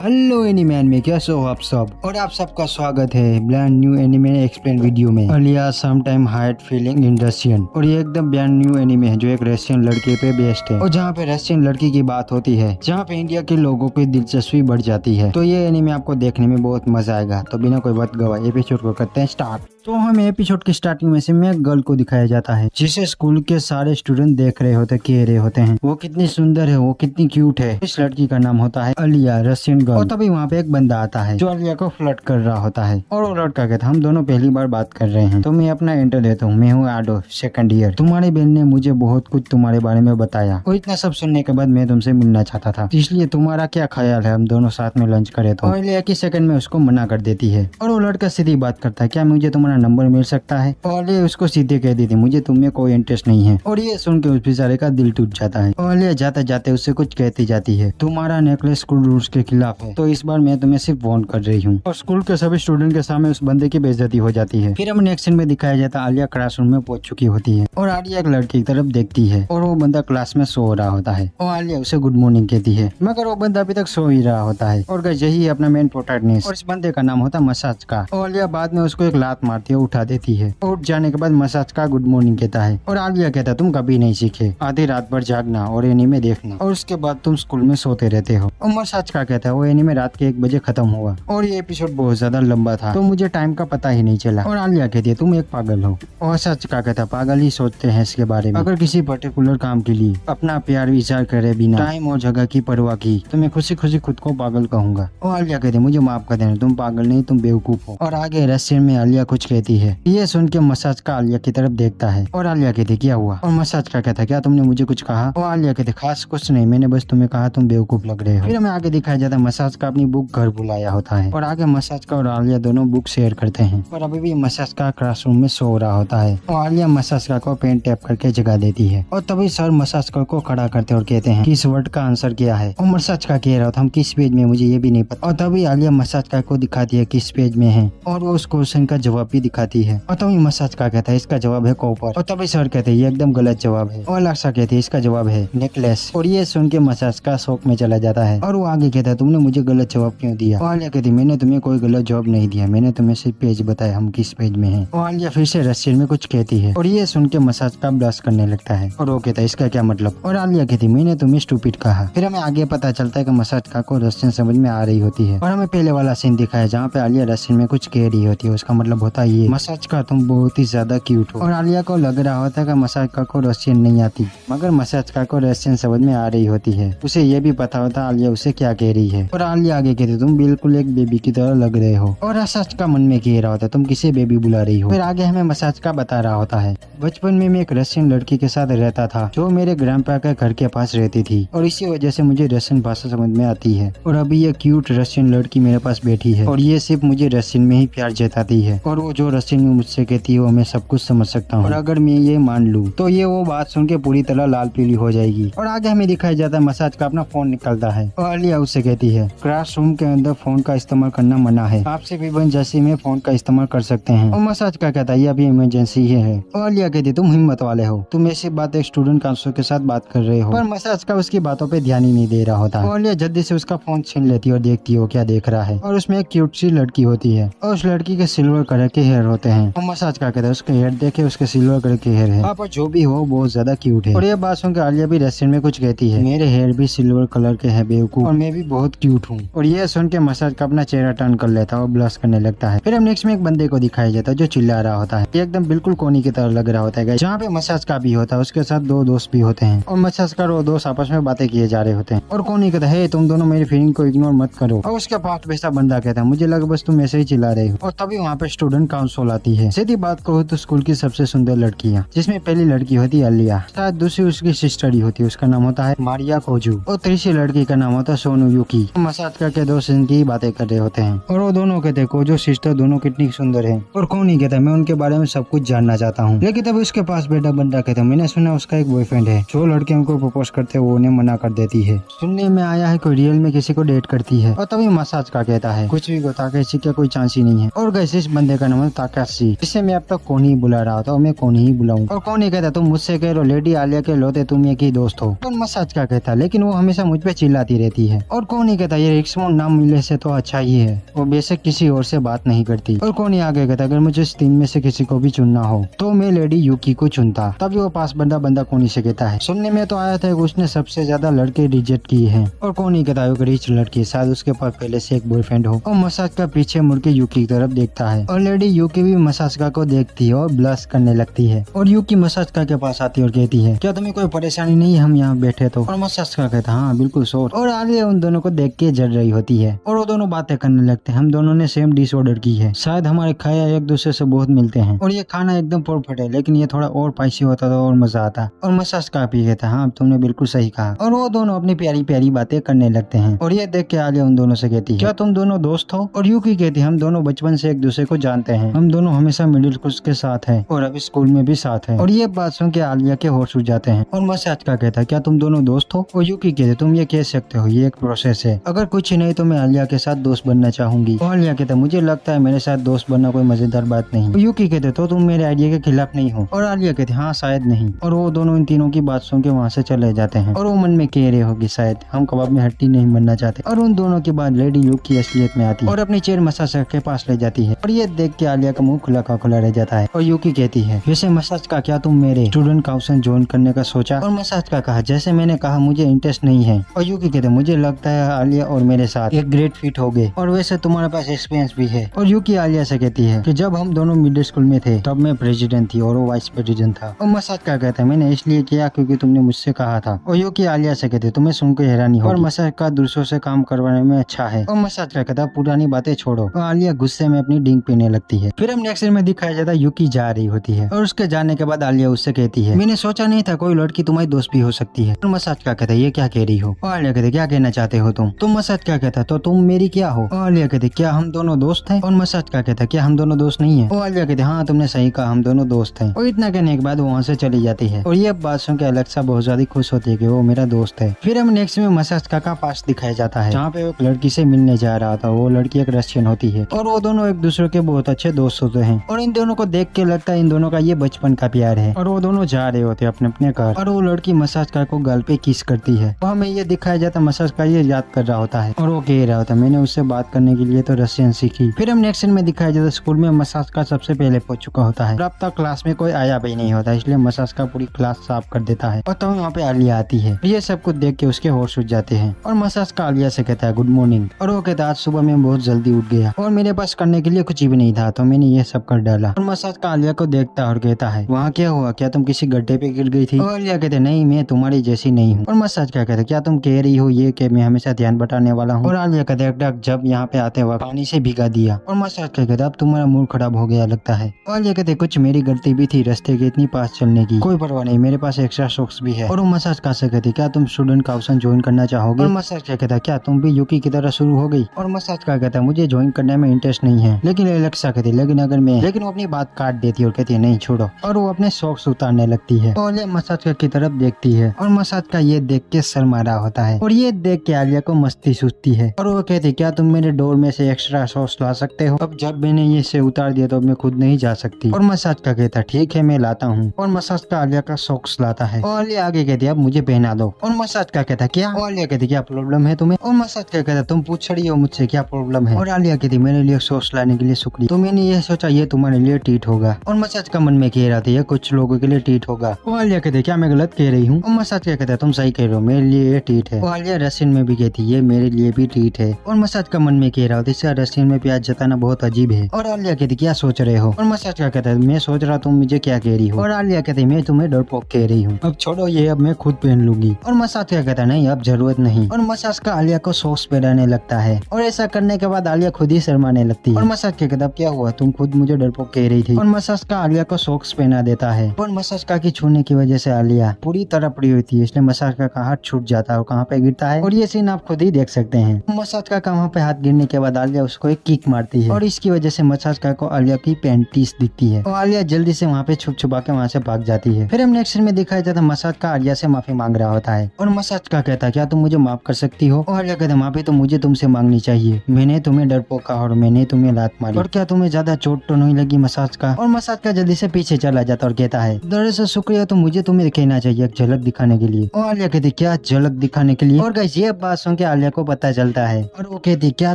Hello एनीमैन में कैसे हो आप सब, और आप सबका स्वागत है brand new anime explain video में। Alya sometimes hide feeling in Russian, और ये एकदम ब्रांड न्यू एनीमे है जो एक रशियन लड़के पे बेस्ड है, और जहाँ पे रशियन लड़की की बात होती है, जहाँ पे इंडिया के लोगों की दिलचस्पी बढ़ जाती है। तो ये एनीमे आपको देखने में बहुत मजा आएगा। तो बिना कोई बात गवाए एपिसोड को करते हैं स्टार्ट। तो हमें एपिसोड की स्टार्टिंग में से एक गर्ल को दिखाया जाता है जिसे स्कूल के सारे स्टूडेंट देख रहे होते कह रहे होते हैं वो कितनी सुंदर है, वो कितनी क्यूट है। इस लड़की का नाम होता है अलिया, रशियन गर्ल। और तभी वहाँ पे एक बंदा आता है जो अलिया को फ्लर्ट कर रहा होता है, और वो लड़का कहता है हम दोनों पहली बार बात कर रहे हैं। तो मैं अपना इंटर देता हूँ, मैं हूँ आडो, सेकंड ईयर। तुम्हारे बहन ने मुझे बहुत कुछ तुम्हारे बारे में बताया, और इतना सब सुनने के बाद मैं तुमसे मिलना चाहता था, इसलिए तुम्हारा क्या ख्याल है हम दोनों साथ में लंच करें। तो अलिया एक ही सेकंड में उसको मना कर देती है, और वो लड़का सीधी बात करता है क्या मुझे तुम्हारा नंबर मिल सकता है। और ये उसको सीधे कह देती मुझे तुम्हें कोई इंटरेस्ट नहीं है। और ये सुन के उस बेचारे का दिल टूट जाता है। और ये जाते जाते उससे कुछ कहती जाती है तुम्हारा नेकलेस स्कूल रूल्स के खिलाफ है, तो इस बार मैं तुम्हें सिर्फ वार्न कर रही हूँ। और स्कूल के सभी स्टूडेंट के सामने उस बंदे की बेइज्जती हो जाती है। फिर हमें नेक्स्ट सीन में दिखाया जाता है आलिया क्लासरूम में पहुंच चुकी होती है, और आलिया एक लड़की की तरफ देखती है, और वो बंदा क्लास में सो रहा होता है, और आलिया उसे गुड मॉर्निंग कहती है, मगर वो बंदा अभी तक सो ही रहा होता है। और यही अपना मेन प्रोटैगनिस्ट, और इस बंदे का नाम होता है मसाज का। और आलिया बाद में उसको एक लात मारती है, उठा देती है, और उठ जाने के बाद मसाज का गुड मॉर्निंग कहता है। और आलिया कहता है तुम कभी नहीं सीखे, आधी रात भर जागना और एनीमे देखना, और उसके बाद तुम स्कूल में सोते रहते हो। और मसाज का कहता है वो एनीमे रात के 1 बजे खत्म हुआ, और ये एपिसोड बहुत ज्यादा लंबा था तो मुझे टाइम का पता ही नहीं चला। और आलिया कहती है तुम एक पागल हो। और मसाज का कहता है पागल ही सोचते हैं इसके बारे में, अगर किसी पर्टिकुलर काम के लिए अपना प्यार विचार करे बिना टाइम और जगह की परवाह की तो मैं खुशी खुशी खुद को पागल कहूंगा। और आलिया कहती है मुझे माफ कर देना, तुम पागल नहीं तुम बेवकूफ हो। और आगे रशियन में आलिया कुछ कहती है, ये सुन के मसाज का आलिया की तरफ देखता है, और आलिया कहती क्या हुआ। और मसाज का कहता क्या तुमने मुझे कुछ कहा। और आलिया कहती खास कुछ नहीं, मैंने बस तुम्हें कहा तुम बेवकूफ लग रहे हो। फिर हमें आगे दिखाया जाता है मसाज का अपनी बुक घर बुलाया होता है, और आगे मसाज का और आलिया दोनों बुक शेयर करते हैं। और अभी भी मसाज का क्लासरूम में सो रहा होता है, और आलिया मसाज का को पेन टैप करके जगा देती है। और तभी सर मसाज को खड़ा करते और कहते हैं कि इस वर्ड का आंसर क्या है। और मसाज का कह रहा था हम किस पेज में, मुझे ये भी नहीं पता। और तभी आलिया मसाज का को दिखाती है किस पेज में है, और वो उस क्वेश्चन का जवाब भी दिखाती है। और तभी मसाज का कहता है इसका जवाब है कॉपर। और तभी सर कहते हैं ये एकदम गलत जवाब है। और अलेक्सा कहती है इसका जवाब है नेकलेस। और ये सुन के मसाज का शौक में चला जाता है, और वो आगे कहता है तुमने मुझे गलत जवाब क्यों दिया। और आलिया कहती मैंने तुम्हें कोई गलत जवाब नहीं दिया, मैंने तुम्हें सिर्फ पेज बताया हम किस पेज में हैं। और आलिया फिर से रशियन में कुछ कहती है, और ये सुन के मसाज का ब्लश करने लगता है, और वो कहता है इसका क्या मतलब। और आलिया कहती मैंने तुम्हें स्टूपिड कहा। फिर हमें आगे पता चलता है कि मसाज का को रशियन समझ में आ रही होती है, और हमें पहले वाला सीन दिखाया जहाँ पे आलिया रशियन में कुछ कह रही होती है, उसका मतलब होता है ये मसाज का तुम बहुत ही ज्यादा क्यूट हो। और आलिया को लग रहा होता है कि मसाज का को रशियन नहीं आती, मगर मसाज का को रशियन समझ में आ रही होती है। उसे ये भी पता होता आलिया उसे क्या कह रही है। और आलिया आगे कहती तुम बिल्कुल एक बेबी की तरह लग रहे हो। और मसाज का मन में कह रहा होता तुम किसे बेबी बुला रही हो। फिर आगे हमें मसाज का बता रहा होता है बचपन में मैं एक रशियन लड़की के साथ रहता था जो मेरे ग्रैंडपा के घर के पास रहती थी, और इसी वजह से मुझे रशियन भाषा समझ में आती है। और अभी ये क्यूट रशियन लड़की मेरे पास बैठी है, और ये सिर्फ मुझे रशियन में ही प्यार जताती है, और वो जो रशियन में मुझसे कहती है वो मैं सब कुछ समझ सकता हूँ। और अगर मैं ये मान लूँ तो ये वो बात सुन के पूरी तरह लाल पीली हो जाएगी। और आगे हमें दिखाया जाता है मसाज का अपना फोन निकलता है, और आलिया उससे कहती है क्लासरूम के अंदर फोन का इस्तेमाल करना मना है, आपसे भी इमरजेंसी में फोन का इस्तेमाल कर सकते हैं। और मसाज का कहता है ये अभी इमरजेंसी ही है। और आलिया कहती तुम हिम्मत वाले हो, तुम ऐसी बात एक स्टूडेंट काउंसिलर के साथ बात कर रहे हो। पर मसाज का उसकी बातों पे ध्यान ही नहीं दे रहा होता। और आलिया जल्दी से उसका फोन छीन लेती है और देखती है वो क्या देख रहा है, और उसमें एक क्यूट सी लड़की होती है, और उस लड़की के सिल्वर कलर के हेयर होते हैं। और मसाज का कहता है उसके हेयर देखे उसके सिल्वर कलर के हेयर है, पर जो भी हो बहुत ज्यादा क्यूट है। और ये बात सुनकर आलिया भी रशियन में कुछ कहती है मेरे हेयर भी सिल्वर कलर के है बेवकूफ, और मैं भी बहुत क्यूट हूँ। और ये सुन के मसाज का अपना चेहरा टर्न कर लेता है और ब्लश करने लगता है। फिर हम नेक्स्ट में एक बंदे को दिखाया जाता है जो चिल्ला रहा होता है, ये एकदम बिल्कुल कोनी की तरह लग रहा होता है, जहाँ पे मसाज का भी होता है उसके साथ 2 दोस्त भी होते हैं, और मसाज का वो दोस्त आपस में बातें किए जा रहे होते हैं। और कोनी कहता है तुम दोनों मेरी फीलिंग को इग्नोर मत करो। और उसके पास वैसा बंदा कहता है मुझे लगा बस तुम ऐसे ही चिल्ला रहे हो। और तभी वहाँ पे स्टूडेंट काउंसिल आती है। सीधी बात कहो तो स्कूल की सबसे सुंदर लड़कियाँ, जिसमें पहली लड़की होती है अलिया, शायद दूसरी उसकी सिस्टर ही होती है, उसका नाम होता है मारिया कोजू, और तीसरी लड़की का नाम होता है सोनू युकी। मसाज करके 2 सीन की बातें कर रहे होते हैं, और वो दोनों कहते हैं कोजू सिस्टर दोनों कितनी सुंदर है। और कौन ही कहता है मैं उनके बारे में सब कुछ जानना चाहता हूँ। लेकिन तभी उसके पास बेटा बंदा कहता है मैंने सुना उसका एक बॉयफ्रेंड है, जो लड़कियों को प्रपोज करते हैं वो उन्हें मना कर देती है। सुनने में आया है कोई रियल में किसी को डेट करती है। और तभी मसाज का कहता है कुछ भी को ताकेशी का कोई चांस ही नहीं है। और गैस इस बंदे का नाम है ताकेशी, जिसे मैं अब तक कौन ही बुला रहा था, मैं कौन ही बुलाऊं। और कौन ही कहता तुम मुझसे कह रहे लेडी आलिया के लोते तुम एक ही दोस्त हो। और मसाज का कहता लेकिन वो हमेशा मुझ पे चिल्लाती रहती है। और कौन ही कहता कहता ये रिक्शमोन नाम मिले से तो अच्छा ही है, वो बेशक किसी और से बात नहीं करती। और कोनी आगे कहता अगर मुझे इस 3 में से किसी को भी चुनना हो तो मैं लेडी यूकी को चुनता। तभी वो पास बंदा कोनी से कहता है सुनने में तो आया था कि उसने सबसे ज्यादा लड़के रिजेक्ट किए हैं। और कोनी कहता है रिच लड़की, शायद उसके पास पहले से एक बॉयफ्रेंड हो। और मसाजका पीछे मुड़ के यूकी की तरफ देखता है और लेडी यूकी भी मसाजका को देखती है और ब्लश करने लगती है। और यूकी मसाजका के पास आती है और कहती है क्या तुम्हें कोई परेशानी नहीं है हम यहाँ बैठे तो? और मसाजका कहता हाँ बिल्कुल शोर। और आलिया उन दोनों को देख के जल रही होती है और वो दोनों बातें करने लगते हैं हम दोनों ने सेम डिश ऑर्डर की है, शायद हमारे खाया एक दूसरे से बहुत मिलते हैं और ये खाना एकदम परफेक्ट है, लेकिन ये थोड़ा और स्पाइसी होता तो और मजा आता। और मसाजका भी कहता हाँ तुमने बिल्कुल सही कहा। और वो दोनों अपनी प्यारी प्यारी बातें करने लगते हैं। और ये देख के आलिया उन दोनों से कहती है क्या तुम दोनों दोस्त हो? और यूकी कहती हम दोनों बचपन से एक दूसरे को जानते हैं, हम दोनों हमेशा मिडिल स्कूल के साथ हैं और अभी स्कूल में भी साथ हैं। और ये बात सुन के आलिया के होश उड़ जाते हैं। और मसाजका कहता है क्या तुम दोनों दोस्त हो? और यूकी कहते तुम ये कह सकते हो, ये एक प्रोसेस है, अगर कुछ नहीं तो मैं आलिया के साथ दोस्त बनना चाहूंगी। और आलिया कहता मुझे लगता है मेरे साथ दोस्त बनना कोई मजेदार बात नहीं। यूकी कहते तो तुम मेरे आइडिया के खिलाफ नहीं हो? और आलिया कहते हाँ शायद नहीं। और वो दोनों इन तीनों की बात सुन के वहाँ से चले जाते हैं। और वो मन में कह रहे होगी शायद हम कबाब में हड्डी नहीं बनना चाहते। और उन दोनों के बाद लेडी यूकी असलियत में आती है और अपनी चेयर मसाजका के पास ले जाती है। और ये देख के आलिया का मुंह खुला का खुला रह जाता है। और यूकी कहती है वैसे मसाजका क्या तुम मेरे स्टूडेंट काउंसिल ज्वाइन करने का सोचा? और मसाजका कहा जैसे मैंने कहा मुझे इंटरेस्ट नहीं है। और यूकी कहते मुझे लगता है आलिया और मेरे साथ एक ग्रेट फिट हो गए और वैसे तुम्हारे पास एक्सपीरियंस भी है। और यूकी आलिया से कहती है कि जब हम दोनों मिडिल स्कूल में थे तब मैं प्रेसिडेंट थी और वो वाइस प्रेसिडेंट था। और मसाजका कहता है मैंने इसलिए किया क्योंकि तुमने मुझसे कहा था। और यूकी आलिया से कहते तुम्हें सुनकर हैरानी होगी और मसाजका दूसरों से काम करवाने में अच्छा है। और मसाजका कहता पुरानी बातें छोड़ो। और आलिया गुस्से में अपनी डिंग पीने लगती है। फिर हम नेक्स्ट सीन में दिखाया जाता है यूकी जा रही होती है और उसके जाने के बाद आलिया उससे कहती है मैंने सोचा नहीं था कोई लड़की तुम्हारी दोस्त भी हो सकती है। और मसाजका कहता है ये क्या कह रही हो? और आलिया कहते क्या कहना चाहते हो तुम मसाजका कहता तो तुम मेरी क्या हो? और आलिया कहते क्या हम दोनों दोस्त हैं? और मसाजका कहता क्या हम दोनों दोस्त नहीं है? और आलिया कहते हाँ तुमने सही कहा हम दोनों दोस्त हैं। और इतना कहने के बाद वो वहाँ से चली जाती है। और ये बात सुन के अलेक्सा बहुत ज्यादा खुश होती है कि वो मेरा दोस्त है। फिर हम नेक्स्ट में मसाजका का पास दिखाया जाता है जहाँ पे वो एक लड़की से मिलने जा रहा था। वो लड़की एक रशियन होती है और वो दोनों एक दूसरे के बहुत अच्छे दोस्त होते हैं। और इन दोनों को देख के लगता है इन दोनों का ये बचपन का प्यार है। और वो दोनों जा रहे होते अपने अपने घर और वो लड़की मसाजका को गाल पे किस करती है। और हमें ये दिखाया जाता है मसाजका ये याद कर रहा होता है और वो कह रहा होता है मैंने उससे बात करने के लिए तो रशियन सीखी। फिर हम नेक्स्ट में दिखाया जाता है स्कूल में मसाजका सबसे पहले पहुंच चुका होता है। अब तक क्लास में कोई आया भी नहीं होता इसलिए मसाजका पूरी क्लास साफ कर देता है। और तभी वहाँ पे आलिया आती है। ये सब कुछ देख के उसके होश उड़ जाते हैं। और मसाजका आलिया से कहता है गुड मॉर्निंग। और वो कहता है आज सुबह मैं बहुत जल्दी उठ गया और मेरे पास करने के लिए कुछ भी नहीं था तो मैंने ये सब कर डाला। और मसाजका आलिया को देखता और कहता है वहाँ क्या हुआ, क्या तुम किसी गड्ढे पे गिर गई थी? और आलिया कहते नहीं मैं तुम्हारी जैसी नहीं हूँ। और मसाजका कहते क्या तुम कह रही हो ये कि मैं हमेशा ध्यान बटाने वाला हूँ? और आलिया कहते जब यहाँ पे आते वक्त पानी से भिगा दिया। और मसाजका कहते अब तुम्हारा मूड खराब हो गया लगता है। और आलिया कहते कुछ मेरी गलती भी थी रास्ते के इतनी पास चलने की, कोई परवाह नहीं मेरे पास एक्स्ट्रा सॉक्स भी है। और वो मसाजका से कहती क्या तुम स्टूडेंट काउंसिल ज्वाइन करना चाहोगे? और मसाजका कहता क्या तुम भी यूकी की तरह शुरू हो गई? और मसाजका कहता मुझे ज्वाइन करने में इंटरेस्ट नहीं है। लेकिन एलेक्सा कहती लेकिन वो अपनी बात काट देती है और कहती है नहीं छोड़ो। और वो अपने सॉक्स उतारने लगती है और आलिया मसाजका की तरफ देखती है और मसाजका ये देख के शर्मा रहा होता है। और ये देख के आलिया को मस्ती सूझती है और वो कहती क्या तुम मेरे डोर में से एक्स्ट्रा सॉक्स ला सकते हो? अब जब मैंने ये से उतार दिया तो मैं खुद नहीं जा सकती। और मसाजका कहता ठीक है मैं लाता हूँ। और मसाजका आलिया का सॉक्स लाता है और आलिया आगे कहती अब मुझे पहना दो। और मसाजका कहता क्या? और आलिया कहती क्या प्रॉब्लम है तुम्हें? और मसाजका कहता तुम पूछ रही हो मुझसे क्या प्रॉब्लम है? और आलिया कहती मेरे लिए सॉक्स लाने के लिए शुक्रिया, तो मैंने ये सोचा ये तुम्हारे लिए ट्रीट होगा। और मसाजका मन में कह रहा था ये कुछ लोगों के लिए ट्रीट होगा। और आलिया कहती क्या मैं गलत कह रही हूँ? और मसाजका कहता तुम सही कह रहे हो मेरे लिए ये ट्रीट है। और आलिया रशियन में भी कहती ये मेरे लिए भी ट्रीट है। और मसाजका मन में कह रहा होता इसका रशियन में प्याज जताना बहुत अजीब है। और आलिया कहती क्या सोच रहे हो? और मसाजका कहता है मैं सोच रहा तुम मुझे क्या कह रही हो? और आलिया कहती मैं तुम्हें डरपोक कह रही हूँ, अब छोड़ो ये अब मैं खुद पहन लूंगी। और मसाजका कहता नहीं अब जरूरत नहीं। और मसाजका आलिया को सॉक्स पहनाने लगता है और ऐसा करने के बाद आलिया खुद ही शर्माने लगती है। और मसाजका कहता क्या हुआ तुम खुद मुझे डरपोक कह रही थी? और मसाजका आलिया को सॉक्स पहना देता है। और मसाजका की छूने की वजह से आलिया पूरी तरह पड़ी हुई थी इसलिए मसाजका का हाथ छूट जाता है और कहाँ पे गिरता है और ये सीन आप खुद ही देख सकते हैं। मसाजका का वहाँ पे हाथ गिरने के बाद आलिया उसको एक किक मारती है और इसकी वजह से मसाजका को आलिया की पैंटीज दिखती है और आलिया जल्दी से वहाँ पे छुपा के वहाँ से भाग जाती है। फिर हम नेक्स्ट सीन में दिखाया जाता है मसाजका आलिया से माफी मांग रहा होता है और मसाजका कहता है क्या तुम मुझे माफ कर सकती हो? और आलिया कहता है माफी तो मुझे तुमसे मांगनी चाहिए, मैंने तुम्हें डरपोक कहा और मैंने तुम्हें लात मारी, और क्या तुम्हें ज्यादा चोट तो नहीं लगी मसाजका? और मसाजका जल्दी से पीछे चला जाता और कहता है दरअसल शुक्रिया तो मुझे तुम्हें कहना चाहिए एक झलक दिखाने के लिए। और आलिया कहती क्या झलक दिखाने के लिए? और गाइस ये बात सुन के आलिया को पता चलता है और वो कहती क्या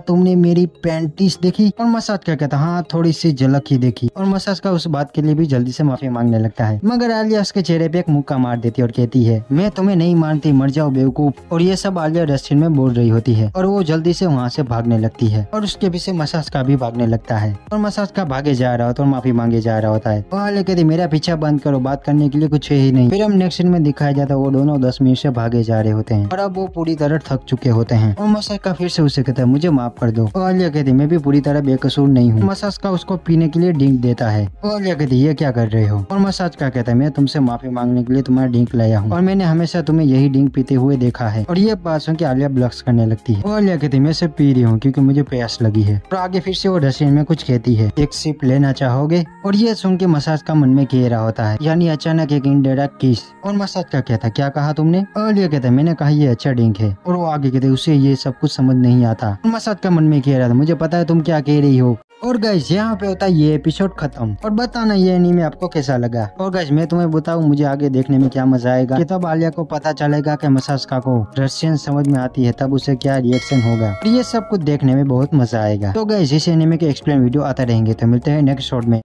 तुमने मेरी पैंटीज देखी? और मसाजका कहता हाँ थोड़ी सी झलक ही देखी। और मसाजका उस बात के लिए भी जल्दी से माफी मांगने लगता है मगर आलिया उसके चेहरे पे एक मुक्का मार देती है और कहती है मैं तुम्हें नहीं मानती, मर जाओ बेवकूफ। और ये सब आलिया रशियन में बोल रही होती है और वो जल्दी से वहाँ से भागने लगती है और उसके पीछे मसाजका भी भागने लगता है और मसाजका भागे जा रहा होता है और माफी मांगे जा रहा होता है। और आलिया कहती मेरा पीछा बंद करो, बात करने के लिए कुछ है ही नहीं। फिर हम नेक्स्ट सीन में दिखाया जाता है वो दोनों 10 मिनट से भागे जा रहे होते हैं और अब वो पूरी तरह थक चुके होते हैं और मसाजका फिर से उसे कहता है मुझे माफ कर दो। और आलिया कहती मैं भी पूरी तरह बेकसूर नहीं हूँ। मसाजका उसको पीने के लिए ड्रिंक देता है और आलिया कहती ये क्या कर रहे हो? और मसाजका कहता है मैं तुमसे माफी मांगने के लिए तुम्हारा ड्रिंक लाया हूँ और मैंने हमेशा तुम्हें यही ड्रिंक पीते हुए देखा है। और ये बात सुन के आलिया ब्लक्स करने लगती है और आलिया कहती मैं सिर्फ पी रही हूँ क्योंकि मुझे प्यास लगी है। और आगे फिर से वो रशियन में कुछ कहती है एक सिप लेना चाहोगे? और ये सुन के मसाजका मन में कह रहा होता है यानी अचानक एक इनडायरेक्ट किस। और मसाजका कहता क्या कहा तुमने? और आलिया कहता मैंने कहा ये अच्छा ड्रिंक है। और वो आगे कहते उसे ये सब कुछ समझ नहीं आता। मसाजका मन में कह रहा था मुझे पता है तुम क्या कह रही हो। और गाइस यहाँ पे होता है ये एपिसोड खत्म। और बताना ये एनीमे आपको कैसा लगा। और गाइस मैं तुम्हें बताऊं मुझे आगे देखने में क्या मजा आएगा कि तब आलिया को पता चलेगा कि मसाजका को रशियन समझ में आती है तब उसे क्या रिएक्शन होगा। ये सब कुछ देखने में बहुत मजा आएगा। तो गाइस इस एनीमे के एक्सप्लेन वीडियो आते रहेंगे तो मिलते हैं नेक्स्ट शॉट में।